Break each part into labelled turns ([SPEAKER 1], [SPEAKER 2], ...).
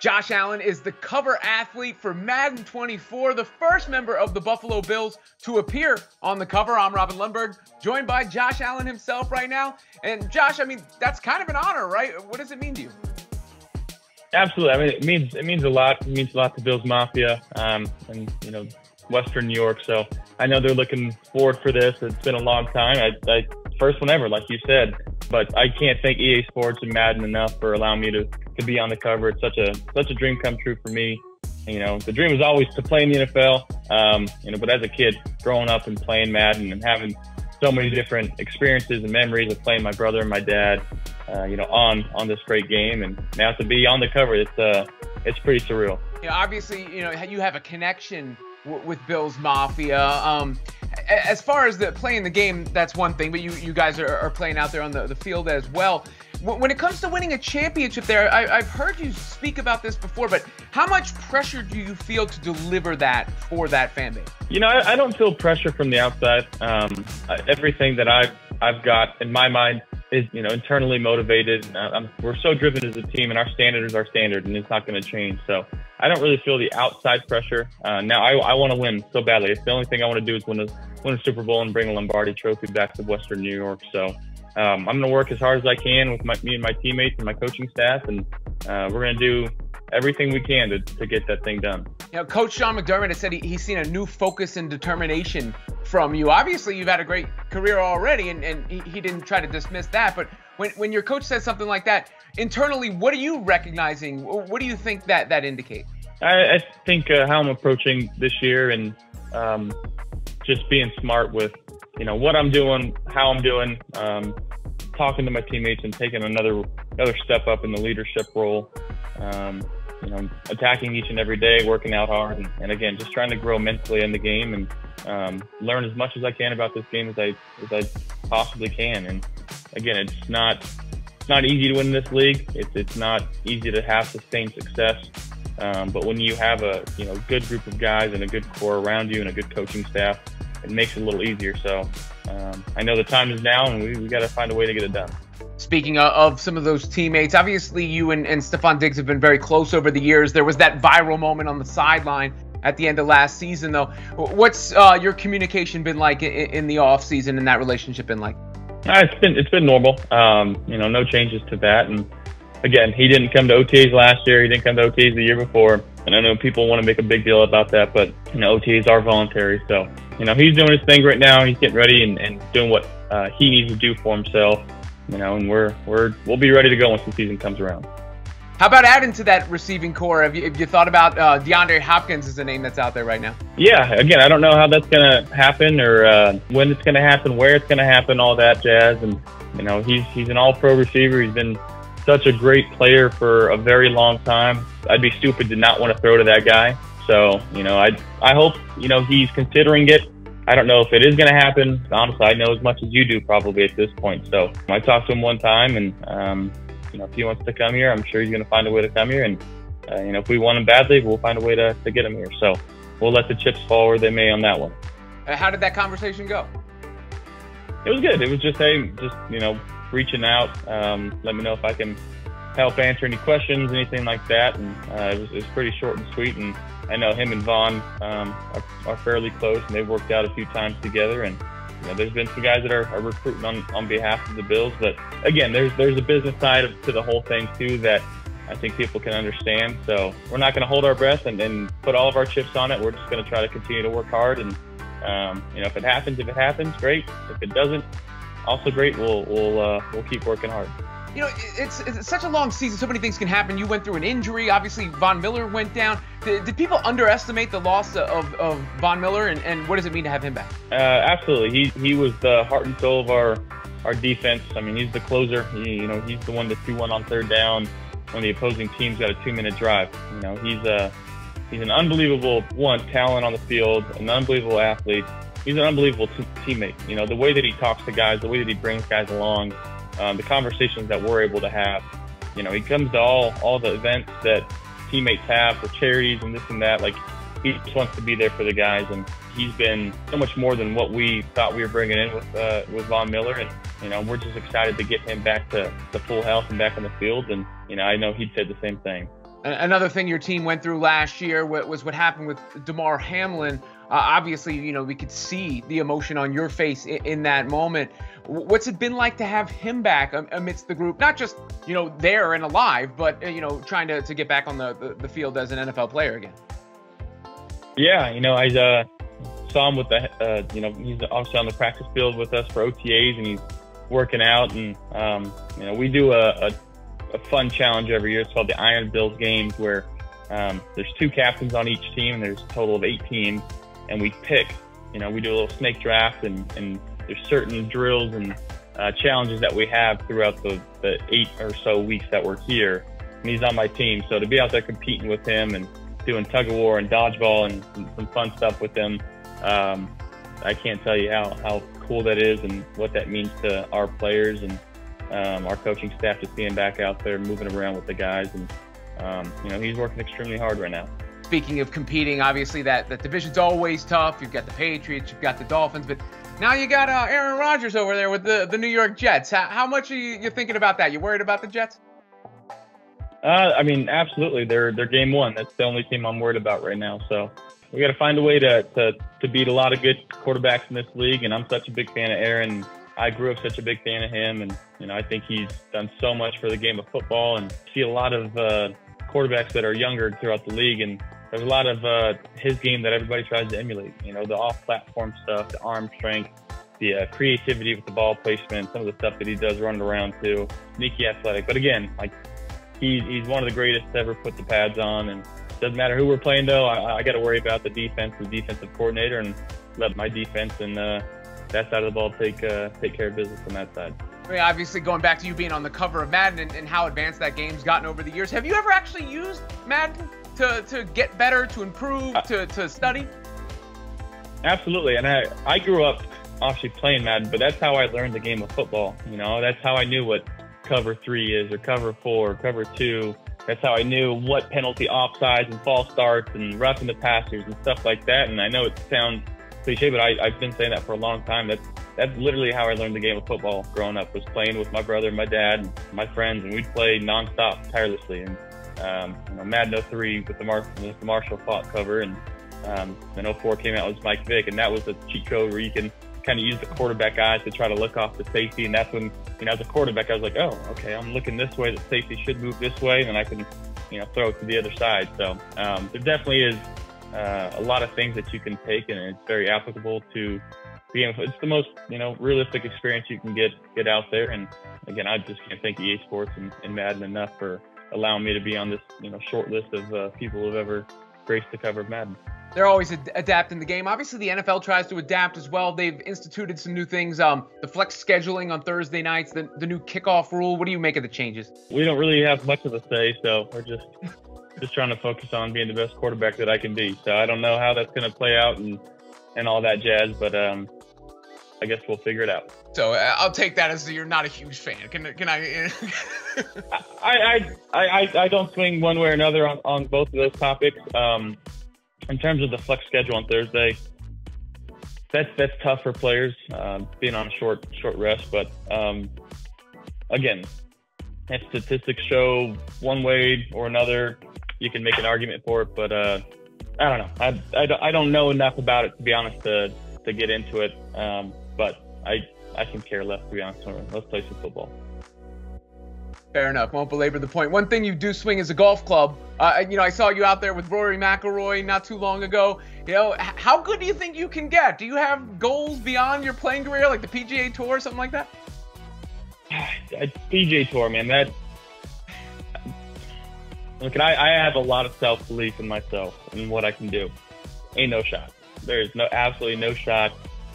[SPEAKER 1] Josh Allen is the cover athlete for Madden 24, the first member of the Buffalo Bills to appear on the cover. I'm Robin Lundberg, joined by Josh Allen himself right now. And Josh, I mean, that's kind of an honor, right? What does it mean to you?
[SPEAKER 2] Absolutely. I mean, it means a lot. It means a lot to Bills Mafia, and Western New York. So I know they're looking forward for this. It's been a long time. I first one ever, like you said. But I can't thank EA Sports and Madden enough for allowing me to be on the cover. It's such a dream come true for me. And, the dream was always to play in the NFL. But as a kid, growing up and playing Madden and having so many different experiences and memories of playing my brother and my dad, on this great game, and now to be on the cover, it's pretty surreal.
[SPEAKER 1] Obviously, you have a connection with Bills Mafia. As far as playing the game, that's one thing, but you guys are playing out there on the field as well. When it comes to winning a championship there, I've heard you speak about this before, but how much pressure do you feel to deliver that for that fan base?
[SPEAKER 2] I don't feel pressure from the outside. Everything that I've got in my mind is, internally motivated. We're so driven as a team, and our standard is our standard, and it's not going to change. So I don't really feel the outside pressure. Now I want to win so badly. It's the only thing I want to do is win a Super Bowl and bring a Lombardi trophy back to Western New York. So I'm going to work as hard as I can with me and my teammates and my coaching staff, and we're going to do everything we can to get that thing done.
[SPEAKER 1] Coach Sean McDermott has said he's seen a new focus and determination from you. Obviously, you've had a great career already, and he didn't try to dismiss that. But when your coach says something like that, internally, what are you recognizing? What do you think that indicates?
[SPEAKER 2] I think how I'm approaching this year, and just being smart with what I'm doing, how I'm doing, talking to my teammates and taking another step up in the leadership role. Attacking each and every day, working out hard, and again, just trying to grow mentally in the game and learn as much as I can about this game as I possibly can. And again, it's not easy to win this league. It's not easy to have sustained success. But when you have a good group of guys and a good core around you and a good coaching staff, it makes it a little easier. So I know the time is now, and we got to find a way to get it done.
[SPEAKER 1] Speaking of some of those teammates, obviously you and Stephon Diggs have been very close over the years. There was that viral moment on the sideline at the end of last season, though. What's your communication been like in the off season, and that relationship been like?
[SPEAKER 2] It's been normal. No changes to that. And again, he didn't come to OTAs last year. He didn't come to OTAs the year before. And I know people want to make a big deal about that, but OTAs are voluntary. So he's doing his thing right now. He's getting ready and doing what he needs to do for himself. And we'll be ready to go once the season comes around.
[SPEAKER 1] How about adding to that receiving core? Have you thought about DeAndre Hopkins is a name that's out there right now?
[SPEAKER 2] Yeah, again, I don't know how that's going to happen or when it's going to happen, where it's going to happen, all that jazz. And, he's an all-pro receiver. He's been such a great player for a very long time. I'd be stupid to not want to throw to that guy. So, I hope, he's considering it. I don't know if it is going to happen. Honestly, I know as much as you do probably at this point. So I talked to him one time, and if he wants to come here, I'm sure he's going to find a way to come here. And if we want him badly, we'll find a way to get him here. So we'll let the chips fall where they may on that one.
[SPEAKER 1] How did that conversation go?
[SPEAKER 2] It was good. It was just reaching out. Let me know if I can help answer any questions, anything like that. And it was pretty short and sweet. And I know him and Vaughn are fairly close, and they've worked out a few times together. And there's been some guys that are recruiting on behalf of the Bills. But again, there's a business side to the whole thing too that I think people can understand. So we're not going to hold our breath and put all of our chips on it. We're just going to try to continue to work hard. And if it happens, great. If it doesn't, also great. We'll keep working hard.
[SPEAKER 1] It's such a long season. So many things can happen. You went through an injury. Obviously, Von Miller went down. Did people underestimate the loss of Von Miller, and what does it mean to have him back?
[SPEAKER 2] Absolutely. He was the heart and soul of our defense. I mean, he's the closer. He's the one that you won on third down when the opposing team's got a 2-minute drive. He's an unbelievable talent on the field, an unbelievable athlete. He's an unbelievable teammate. The way that he talks to guys, the way that he brings guys along. The conversations that we're able to have. He comes to all the events that teammates have for charities and this and that. Like, he just wants to be there for the guys, and he's been so much more than what we thought we were bringing in with Von Miller. And we're just excited to get him back to full health and back on the field. And I know he'd said the same thing.
[SPEAKER 1] Another thing your team went through last year was what happened with DeMar Hamlin. Obviously, we could see the emotion on your face in that moment. What's it been like to have him back amidst the group? Not just, there and alive, but, trying to get back on the field as an NFL player again.
[SPEAKER 2] Yeah, I saw him with he's obviously on the practice field with us for OTAs, and he's working out. And, we do a fun challenge every year. It's called the Iron Bills Games, where there's 2 captains on each team, and there's a total of 8 teams. And we pick, we do a little snake draft, and there's certain drills and challenges that we have throughout the 8 or so weeks that we're here. And he's on my team. So to be out there competing with him and doing tug of war and dodgeball and some fun stuff with him, I can't tell you how cool that is and what that means to our players and our coaching staff to see him back out there moving around with the guys. And, he's working extremely hard right now.
[SPEAKER 1] Speaking of competing, obviously that division's always tough. You've got the Patriots, you've got the Dolphins, but now you got Aaron Rodgers over there with the New York Jets. How much are you thinking about that? You worried about the Jets?
[SPEAKER 2] Absolutely. They're game one. That's the only team I'm worried about right now. So we got to find a way to beat a lot of good quarterbacks in this league. And I'm such a big fan of Aaron. I grew up such a big fan of him, and I think he's done so much for the game of football. And see a lot of quarterbacks that are younger throughout the league, and there's a lot of his game that everybody tries to emulate. The off-platform stuff, the arm strength, the creativity with the ball placement, some of the stuff that he does running around too. Sneaky athletic. But again, he's one of the greatest to ever put the pads on. And doesn't matter who we're playing though. I got to worry about the defense, the defensive coordinator, and let my defense and that side of the ball take care of business on that side.
[SPEAKER 1] Obviously, going back to you being on the cover of Madden and how advanced that game's gotten over the years, have you ever actually used Madden to get better, to improve, to study?
[SPEAKER 2] Absolutely. And I grew up obviously playing Madden, but that's how I learned the game of football. That's how I knew what cover 3 is, or cover 4, or cover 2. That's how I knew what penalty offsides and false starts and roughing the passers and stuff like that. And I know it sounds cliche, but I've been saying that for a long time. That's literally how I learned the game of football growing up, was playing with my brother, my dad, and my friends, and we'd play nonstop, tirelessly. And Madden 03 with the Marshall Faulk cover, and then 04 came out with Mike Vick, and that was a cheat code where you can kind of use the quarterback eyes to try to look off the safety. And that's when, as a quarterback, I was like, oh, okay, I'm looking this way, the safety should move this way, and then I can, throw it to the other side. So there definitely is a lot of things that you can take, and it's very applicable to the game. It's the most, realistic experience you can get out there. And again, I just can't thank EA Sports and Madden enough for allowing me to be on this, short list of people who've ever graced the cover of Madden.
[SPEAKER 1] They're always adapting the game. Obviously, the NFL tries to adapt as well. They've instituted some new things. The flex scheduling on Thursday nights, the new kickoff rule. What do you make of the changes? We
[SPEAKER 2] don't really have much of a say, so we're just trying to focus on being the best quarterback that I can be. So I don't know how that's going to play out and all that jazz, but I guess we'll figure it out.
[SPEAKER 1] So I'll take that as you're not a huge fan. Can I?
[SPEAKER 2] I don't swing one way or another on both of those topics. In terms of the flex schedule on Thursday, that's tough for players, being on a short rest. But again, if statistics show one way or another, you can make an argument for it. But I don't know. I don't know enough about it, to be honest, to get into it. But I can care less, to be honest. Let's play some football.
[SPEAKER 1] Fair enough. Won't belabor the point. One thing you do swing is a golf club. I saw you out there with Rory McIlroy not too long ago. How good do you think you can get? Do you have goals beyond your playing career, like the PGA Tour or something like that?
[SPEAKER 2] PGA Tour, man. Look, I have a lot of self-belief in myself and what I can do. Ain't no shot. There's absolutely no shot.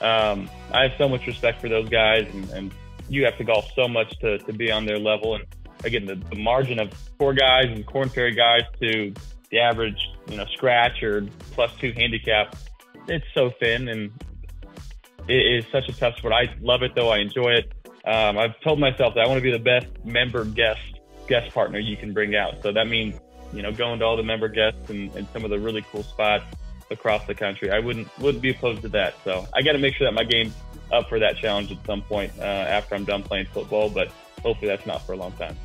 [SPEAKER 2] I have so much respect for those guys, and you have to golf so much to be on their level. And again, the margin of poor guys and Korn Ferry guys to the average, scratch or +2 handicap, it's so thin, and it is such a tough sport. I love it though. I enjoy it. I've told myself that I want to be the best member guest partner you can bring out. So that means, going to all the member guests and some of the really cool spots across the country. I wouldn't be opposed to that. So I got to make sure that my game's up for that challenge at some point after I'm done playing football, but hopefully that's not for a long time.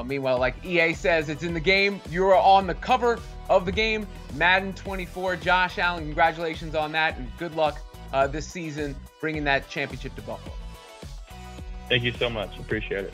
[SPEAKER 1] Meanwhile, like EA says, it's in the game. You are on the cover of the game, Madden 24. Josh Allen, congratulations on that, and good luck this season bringing that championship to Buffalo.
[SPEAKER 2] Thank you so much. Appreciate it.